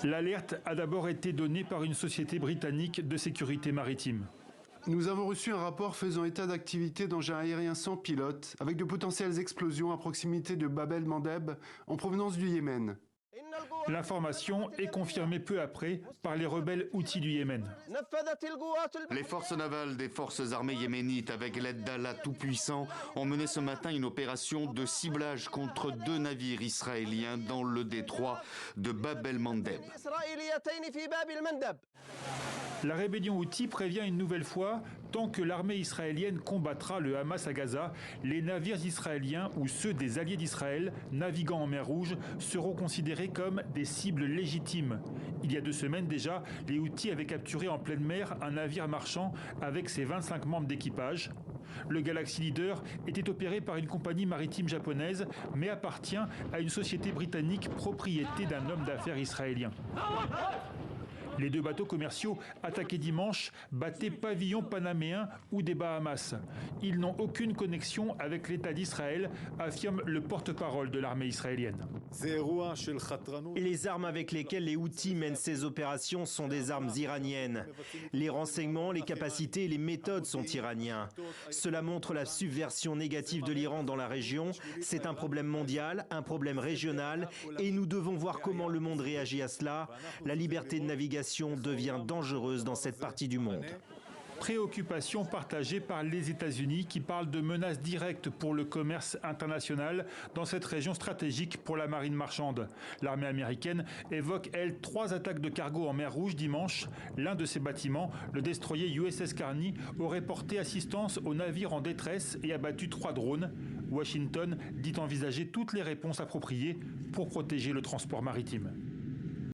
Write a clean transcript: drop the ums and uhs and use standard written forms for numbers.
L'alerte a d'abord été donnée par une société britannique de sécurité maritime. Nous avons reçu un rapport faisant état d'activités d'engins aériens sans pilote, avec de potentielles explosions à proximité de Bab el-Mandeb, en provenance du Yémen. L'information est confirmée peu après par les rebelles houthis du Yémen. Les forces navales des forces armées yéménites, avec l'aide d'Allah Tout-Puissant, ont mené ce matin une opération de ciblage contre 2 navires israéliens dans le détroit de Bab el-Mandeb. La rébellion houthi prévient une nouvelle fois, tant que l'armée israélienne combattra le Hamas à Gaza, les navires israéliens ou ceux des alliés d'Israël naviguant en mer Rouge seront considérés comme des cibles légitimes. Il y a 2 semaines déjà, les Houthis avaient capturé en pleine mer un navire marchand avec ses 25 membres d'équipage. Le Galaxy Leader était opéré par une compagnie maritime japonaise, mais appartient à une société britannique propriété d'un homme d'affaires israélien. Les 2 bateaux commerciaux attaqués dimanche battaient pavillon panaméen ou des Bahamas. Ils n'ont aucune connexion avec l'État d'Israël, affirme le porte-parole de l'armée israélienne. Et les armes avec lesquelles les Houthis mènent ces opérations sont des armes iraniennes. Les renseignements, les capacités et les méthodes sont iraniens. Cela montre la subversion négative de l'Iran dans la région. C'est un problème mondial, un problème régional, et nous devons voir comment le monde réagit à cela. La liberté de navigation devient dangereuse dans cette partie du monde. Préoccupation partagée par les États-Unis qui parlent de menaces directes pour le commerce international dans cette région stratégique pour la marine marchande. L'armée américaine évoque, elle, 3 attaques de cargo en mer Rouge dimanche. L'un de ces bâtiments, le destroyer USS Carney, aurait porté assistance aux navires en détresse et abattu 3 drones. Washington dit envisager toutes les réponses appropriées pour protéger le transport maritime.